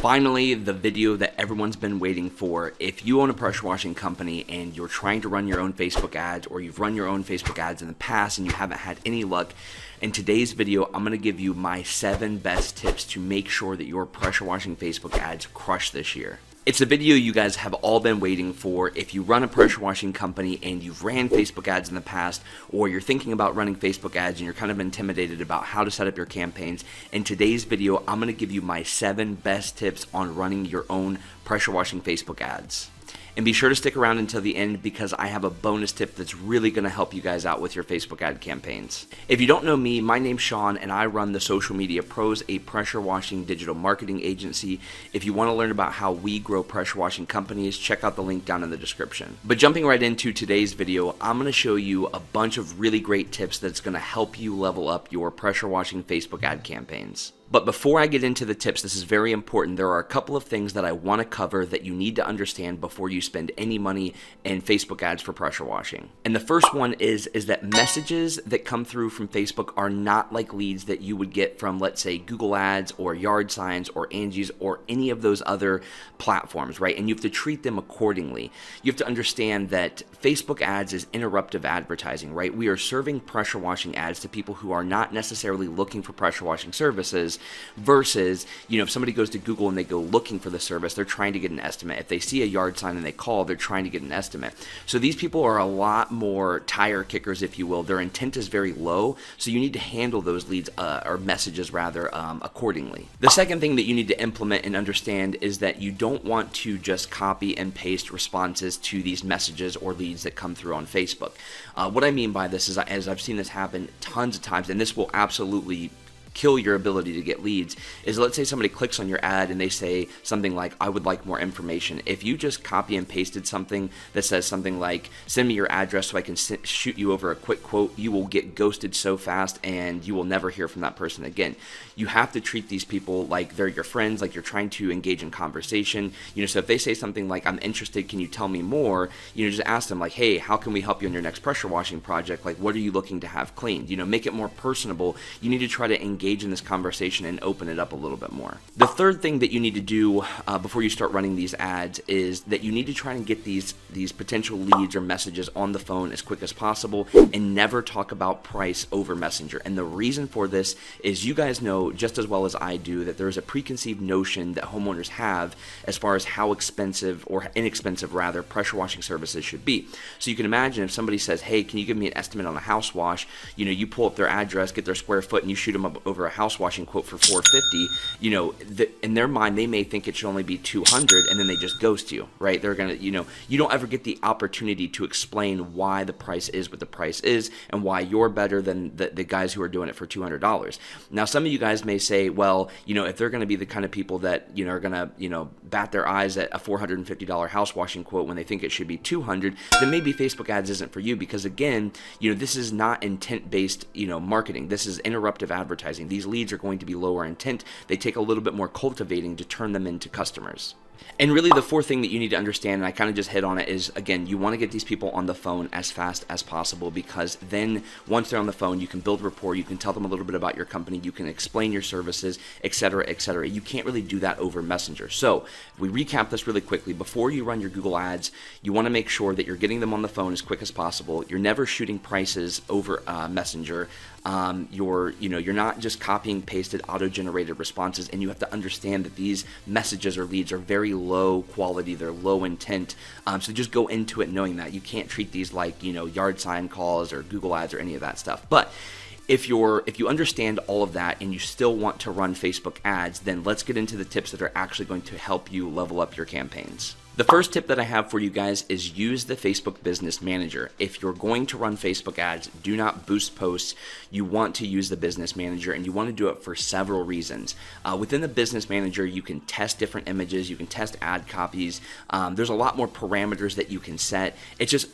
Finally, the video that everyone's been waiting for. If you own a pressure washing company and you're trying to run your own Facebook ads, or you've run your own Facebook ads in the past and you haven't had any luck, in today's video, I'm going to give you my 7 best tips to make sure that your pressure washing Facebook ads crush this year. It's a video you guys have all been waiting for. If you run a pressure washing company and you've ran Facebook ads in the past, or you're thinking about running Facebook ads and you're kind of intimidated about how to set up your campaigns, in today's video, I'm going to give you my 7 best tips on running your own pressure washing Facebook ads. And be sure to stick around until the end because I have a bonus tip that's really going to help you guys out with your Facebook ad campaigns. If you don't know me, my name's Sean and I run the Social Media Pros, a pressure washing digital marketing agency. If you want to learn about how we grow pressure washing companies, check out the link down in the description. But jumping right into today's video, I'm going to show you a bunch of really great tips that's going to help you level up your pressure washing Facebook ad campaigns. But before I get into the tips, this is very important. There are a couple of things that I want to cover that you need to understand before you spend any money in Facebook ads for pressure washing. And the first one is that messages that come through from Facebook are not like leads that you would get from, let's say, Google Ads or Yard Signs or Angie's or any of those other platforms, right? And you have to treat them accordingly. You have to understand that Facebook ads is interruptive advertising, right? We are serving pressure washing ads to people who are not necessarily looking for pressure washing services. Versus, if somebody goes to Google and they go looking for the service, they're trying to get an estimate. If they see a yard sign and they call, they're trying to get an estimate. So these people are a lot more tire kickers, if you will. Their intent is very low, so you need to handle those leads or messages rather accordingly. The second thing that you need to implement and understand is that you don't want to just copy and paste responses to these messages or leads that come through on Facebook. What I mean by this is, as I've seen this happen tons of times, and this will absolutely kill your ability to get leads, is let's say somebody clicks on your ad and they say something like, I would like more information. If you just copy and pasted something that says something like, send me your address so I can shoot you over a quick quote, you will get ghosted so fast and you will never hear from that person again. You have to treat these people like they're your friends, like you're trying to engage in conversation. So if they say something like, I'm interested, can you tell me more? Just ask them like, hey, how can we help you on your next pressure washing project? Like, what are you looking to have cleaned? Make it more personable. You need to try to engage in this conversation and open it up a little bit more. The third thing that you need to do before you start running these ads is that you need to try and get these potential leads or messages on the phone as quick as possible and never talk about price over Messenger. And the reason for this is you guys know just as well as I do that there's a preconceived notion that homeowners have as far as how expensive or inexpensive rather pressure washing services should be. So you can imagine if somebody says, hey, can you give me an estimate on a house wash? You pull up their address, get their square foot, and you shoot them up over a house washing quote for $450, in their mind they may think it should only be $200 and then they just ghost you, right? They're gonna, you don't ever get the opportunity to explain why the price is what the price is and why you're better than the guys who are doing it for $200. Now some of you guys may say, well, if they're gonna be the kind of people that are gonna bat their eyes at a $450 house washing quote when they think it should be $200, then maybe Facebook ads isn't for you because again, this is not intent-based marketing. This is interruptive advertising. These leads are going to be lower intent. They take a little bit more cultivating to turn them into customers. And really the fourth thing that you need to understand, and I kind of just hit on it, is again, you want to get these people on the phone as fast as possible because then once they're on the phone, you can build rapport, you can tell them a little bit about your company, you can explain your services, etc., etc. You can't really do that over Messenger. So if we recap this really quickly, before you run your Google ads, you want to make sure that you're getting them on the phone as quick as possible. You're never shooting prices over Messenger. You're not just copying pasted auto-generated responses, and you have to understand that these messages or leads are very low quality, they're low intent, so just go into it knowing that. You can't treat these like yard sign calls or Google ads or any of that stuff. But if you understand all of that and you still want to run Facebook ads, then let's get into the tips that are actually going to help you level up your campaigns. The first tip that I have for you guys is use the Facebook Business Manager. If you're going to run Facebook ads, do not boost posts. You want to use the Business Manager, and you want to do it for several reasons. Within the Business Manager, you can test different images, you can test ad copies. There's a lot more parameters that you can set. It's just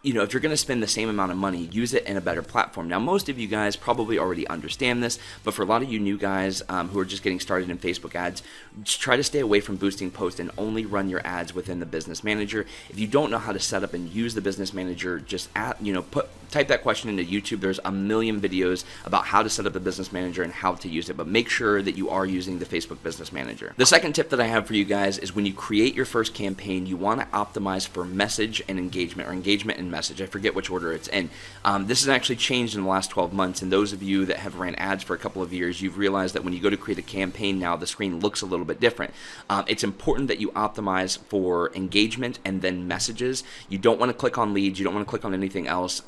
if you're going to spend the same amount of money, use it in a better platform. Now, most of you guys probably already understand this, but for a lot of you new guys who are just getting started in Facebook ads, just try to stay away from boosting posts and only run your ads within the Business Manager. If you don't know how to set up and use the Business Manager, just type that question into YouTube. There's a million videos about how to set up the Business Manager and how to use it, but make sure that you are using the Facebook Business Manager. The second tip that I have for you guys is when you create your first campaign, you want to optimize for message and engagement, or engagement and message. I forget which order it's in. This has actually changed in the last 12 months, and those of you that have ran ads for a couple of years, you've realized that when you go to create a campaign now, the screen looks a little bit different. It's important that you optimize for engagement and then messages. You don't want to click on leads. You don't want to click on anything else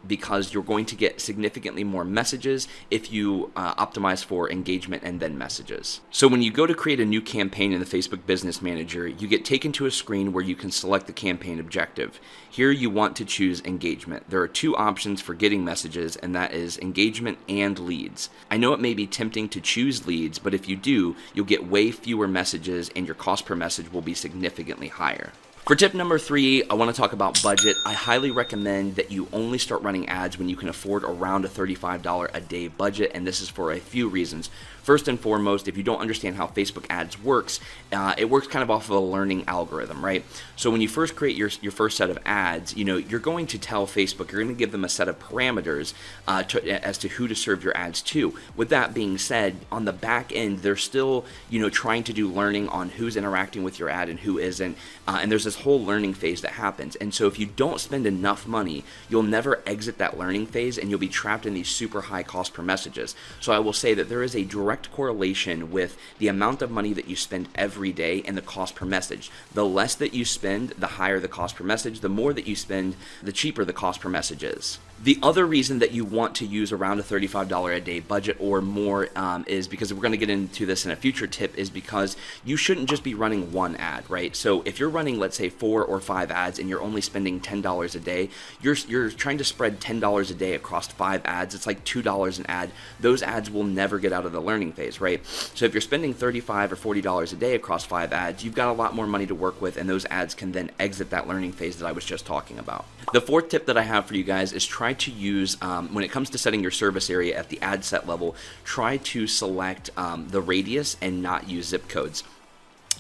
because you're going to get significantly more messages if you optimize for engagement and then messages. So when you go to create a new campaign in the Facebook Business Manager, you get taken to a screen where you can select the campaign objective. Here you want to choose engagement. There are two options for getting messages, and that is engagement and leads. I know it may be tempting to choose leads, but if you do, you'll get way fewer messages and your cost per message will be significantly higher. For tip number 3, I want to talk about budget. I highly recommend that you only start running ads when you can afford around a $35 a day budget, and this is for a few reasons. First and foremost, if you don't understand how Facebook ads works, it works kind of off of a learning algorithm, right? So when you first create your first set of ads, you're going to tell Facebook, you're going to give them a set of parameters as to who to serve your ads to. With that being said, on the back end, they're still, trying to do learning on who's interacting with your ad and who isn't, and there's this whole learning phase that happens. And so if you don't spend enough money, you'll never exit that learning phase, and you'll be trapped in these super high cost per messages. So I will say that there is a direct correlation with the amount of money that you spend every day and the cost per message. The less that you spend, the higher the cost per message. The more that you spend, the cheaper the cost per message is. The other reason that you want to use around a $35 a day budget or more is because we're going to get into this in a future tip, is because you shouldn't just be running one ad, right? So if you're running, let's say, 4 or 5 ads and you're only spending $10 a day, you're trying to spread $10 a day across 5 ads. It's like $2 an ad. Those ads will never get out of the learning phase, right? So if you're spending $35 or $40 a day across 5 ads, you've got a lot more money to work with, and those ads can then exit that learning phase that I was just talking about. The fourth tip that I have for you guys is try to use, when it comes to setting your service area at the ad set level, try to select the radius and not use zip codes.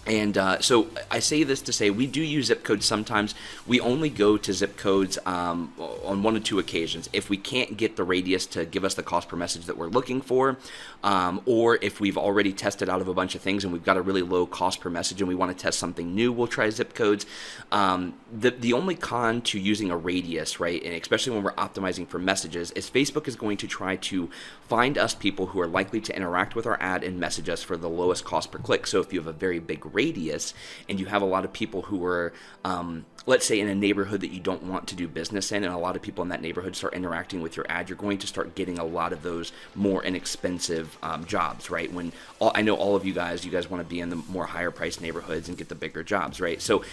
And so I say this to say we do use zip codes sometimes. We only go to zip codes on 1 or 2 occasions. If we can't get the radius to give us the cost per message that we're looking for, or if we've already tested out of a bunch of things and we've got a really low cost per message and we want to test something new, we'll try zip codes. The only con to using a radius, right, and especially when we're optimizing for messages, is Facebook is going to try to find us people who are likely to interact with our ad and message us for the lowest cost per click. So if you have a very big radius and you have a lot of people who are, let's say, in a neighborhood that you don't want to do business in, and a lot of people in that neighborhood start interacting with your ad, you're going to start getting a lot of those more inexpensive jobs, right? When I know all of you guys want to be in the more higher priced neighborhoods and get the bigger jobs, right? So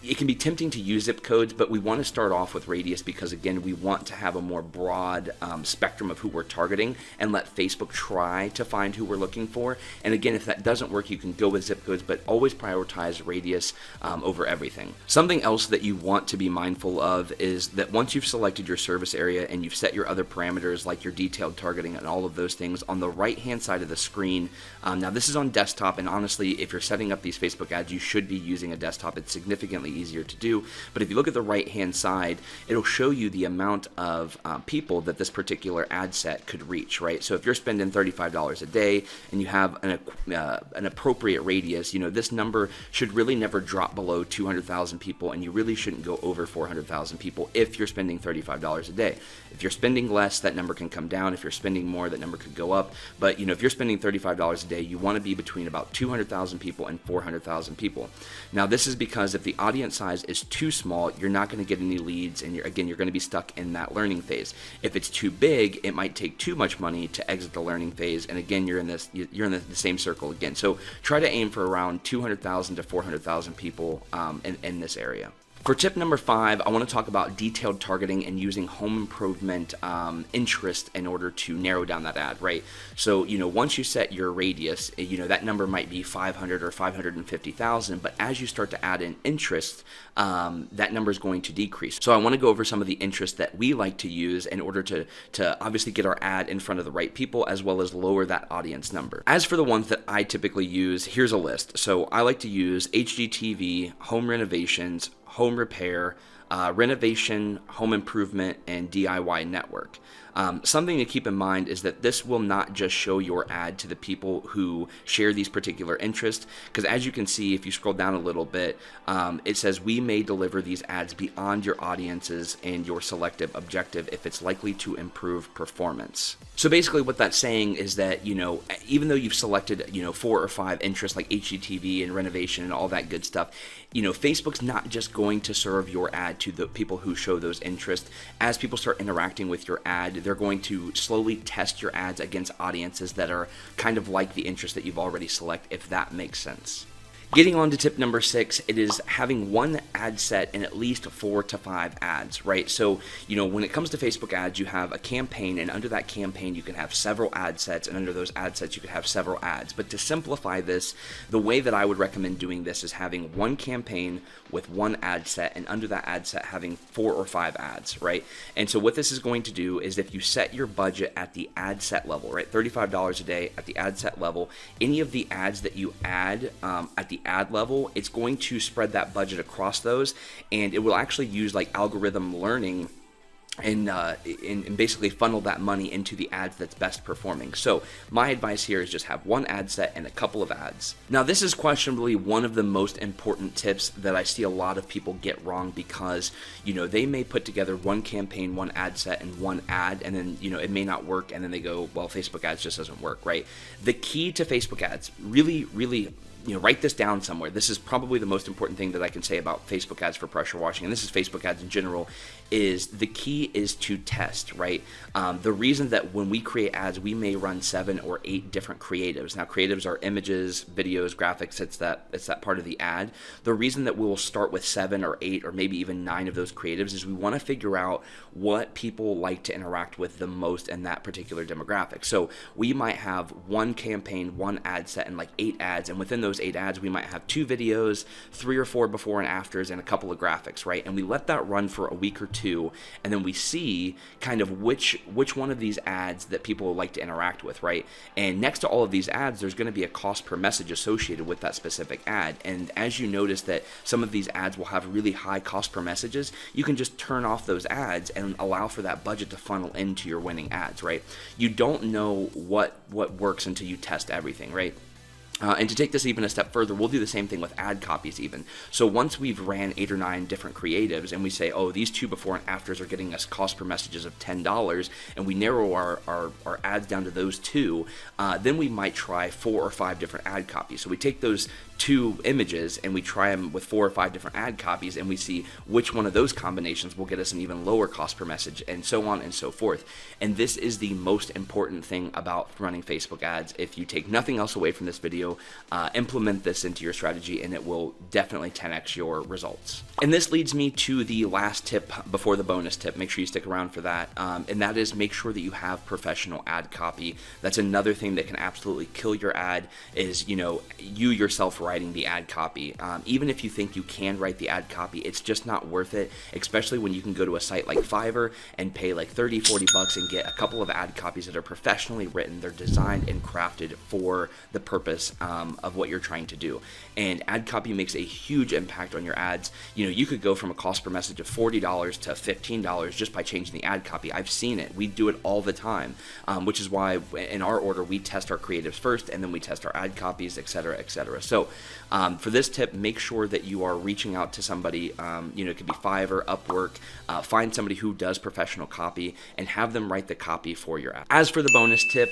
it can be tempting to use zip codes, but we want to start off with radius because, again, we want to have a more broad spectrum of who we're targeting and let Facebook try to find who we're looking for. And again, if that doesn't work, you can go with zip codes, but always prioritize radius over everything. Something else that you want to be mindful of is that once you've selected your service area and you've set your other parameters like your detailed targeting and all of those things, on the right-hand side of the screen, now this is on desktop, and honestly, if you're setting up these Facebook ads, you should be using a desktop. It's significantly easier to do, but if you look at the right hand side, it'll show you the amount of people that this particular ad set could reach, right? So if you're spending $35 a day and you have an appropriate radius, this number should really never drop below 200,000 people, and you really shouldn't go over 400,000 people if you're spending $35 a day. If you're spending less, that number can come down. If you're spending more, that number could go up. But if you're spending $35 a day, you want to be between about 200,000 people and 400,000 people. Now, this is because if the audience size is too small, you're not going to get any leads, and you're going to be stuck in that learning phase. If it's too big, it might take too much money to exit the learning phase, and again, you're in the same circle again. So try to aim for around 200,000 to 400,000 people in this area. For tip number 5, I want to talk about detailed targeting and using home improvement interest in order to narrow down that ad, right? So, once you set your radius, that number might be 500 or 550,000, but as you start to add in interest, that number is going to decrease. So I want to go over some of the interest that we like to use in order to obviously get our ad in front of the right people, as well as lower that audience number. As for the ones that I typically use, here's a list. So I like to use HGTV, home renovations, home repair, renovation, home improvement, and DIY network. Something to keep in mind is that this will not just show your ad to the people who share these particular interests, because as you can see, if you scroll down a little bit, it says we may deliver these ads beyond your audiences and your selective objective if it's likely to improve performance. So basically what that's saying is that, even though you've selected, 4 or 5 interests like HGTV and renovation and all that good stuff, Facebook's not just going to serve your ad to the people who show those interests. As people start interacting with your ad, they're going to slowly test your ads against audiences that are kind of like the interest that you've already selected, if that makes sense. Getting on to tip number 6, it is having one ad set and at least 4 to 5 ads, right? So, when it comes to Facebook ads, you have a campaign, and under that campaign, you can have several ad sets, and under those ad sets, you can have several ads. But to simplify this, the way that I would recommend doing this is having one campaign with one ad set, and under that ad set, having 4 or 5 ads, right? And so what this is going to do is if you set your budget at the ad set level, right, $35 a day at the ad set level, any of the ads that you add at the ad level, it's going to spread that budget across those, and it will actually use like algorithm learning and basically funnel that money into the ads that's best performing. So my advice here is just have one ad set and a couple of ads. Now this is questionably one of the most important tips that I see a lot of people get wrong, because they may put together one campaign, one ad set, and one ad, and then it may not work, and then they go, well, Facebook ads just doesn't work, right? The key to Facebook ads, really write this down somewhere. This is probably the most important thing that I can say about Facebook ads for pressure washing, and this is Facebook ads in general, is the key is to test, right? The reason that when we create ads, we may run 7 or 8 different creatives. Now, creatives are images, videos, graphics. It's that part of the ad. The reason that we will start with 7 or 8 or maybe even 9 of those creatives is we want to figure out what people like to interact with the most in that particular demographic. So we might have one campaign, one ad set, and like 8 ads, and within those 8 ads, we might have 2 videos, 3 or 4 before and afters, and a couple of graphics, right? And we let that run for a week or 2, and then we see kind of which one of these ads that people like to interact with, right? And next to all of these ads, there's going to be a cost per message associated with that specific ad. And as you notice that some of these ads will have really high cost per messages, you can just turn off those ads and allow for that budget to funnel into your winning ads, right? You don't know what works until you test everything, right? And to take this even a step further, we'll do the same thing with ad copies even. So once we've ran 8 or 9 different creatives and we say, oh, these 2 before and afters are getting us cost per messages of $10, and we narrow our ads down to those 2, then we might try 4 or 5 different ad copies. So we take those 2 images and we try them with 4 or 5 different ad copies, and we see which one of those combinations will get us an even lower cost per message, and so on and so forth. And this is the most important thing about running Facebook ads. If you take nothing else away from this video, implement this into your strategy, and it will definitely 10x your results. And this leads me to the last tip before the bonus tip. Make sure you stick around for that, and that is make sure that you have professional ad copy. That's another thing that can absolutely kill your ad, is you yourself writing the ad copy. Even if you think you can write the ad copy, it's just not worth it, especially when you can go to a site like Fiverr and pay like $30-40 and get a couple of ad copies that are professionally written. They're designed and crafted for the purpose of what you're trying to do. And ad copy makes a huge impact on your ads. You could go from a cost per message of $40 to $15 just by changing the ad copy. I've seen it. We do it all the time, which is why in our order we test our creatives first, and then we test our ad copies, etc., etc. So for this tip, make sure that you are reaching out to somebody. It could be Fiverr, Upwork. Find somebody who does professional copy and have them write the copy for your ad. As for the bonus tip,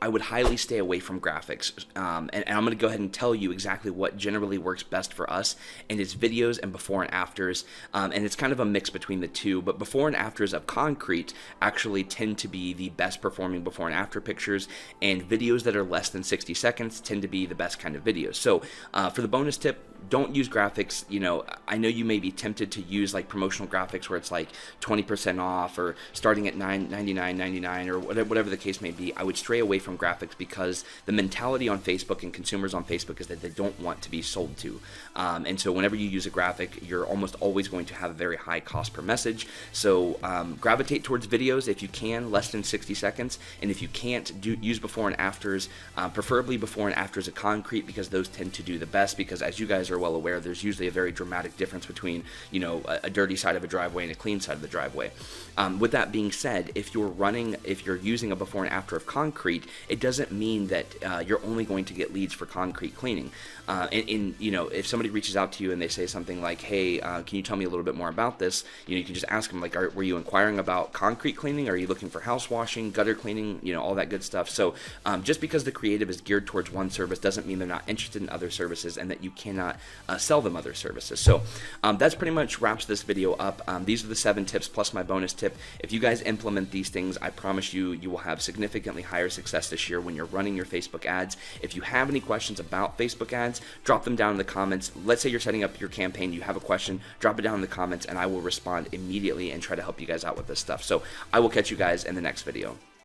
I would highly stay away from graphics. And I'm going to go ahead and tell you exactly what generally works best for us, and it's videos and before and afters. And it's kind of a mix between the two, but before and afters of concrete actually tend to be the best performing before and after pictures, and videos that are less than 60 seconds tend to be the best kind of videos. So for the bonus tip, don't use graphics. You know, I know you may be tempted to use like promotional graphics where it's like 20% off or starting at $99.99 or whatever the case may be. I would stray away from graphics because the mentality on Facebook and consumers on Facebook is that they don't want to be sold to. And so whenever you use a graphic, you're almost always going to have a very high cost per message. So gravitate towards videos if you can, less than 60 seconds. And if you can't, use before and afters, preferably before and afters of concrete, because those tend to do the best, because as you guys are well aware, there's usually a very dramatic difference between, you know, a dirty side of a driveway and a clean side of the driveway. With that being said, if you're using a before and after of concrete, it doesn't mean that you're only going to get leads for concrete cleaning. You know, if somebody reaches out to you and they say something like, hey, can you tell me a little bit more about this? You know, you can just ask them, like, were you inquiring about concrete cleaning? Are you looking for house washing, gutter cleaning, you know, all that good stuff. So just because the creative is geared towards one service doesn't mean they're not interested in other services and that you cannot sell them other services. So that's pretty much wraps this video up. These are the 7 tips plus my bonus tip. If you guys implement these things, I promise you will have significantly higher success this year when you're running your Facebook ads. If you have any questions about Facebook ads, drop them down in the comments. Let's say you're setting up your campaign, you have a question, drop it down in the comments, and I will respond immediately and try to help you guys out with this stuff. So I will catch you guys in the next video.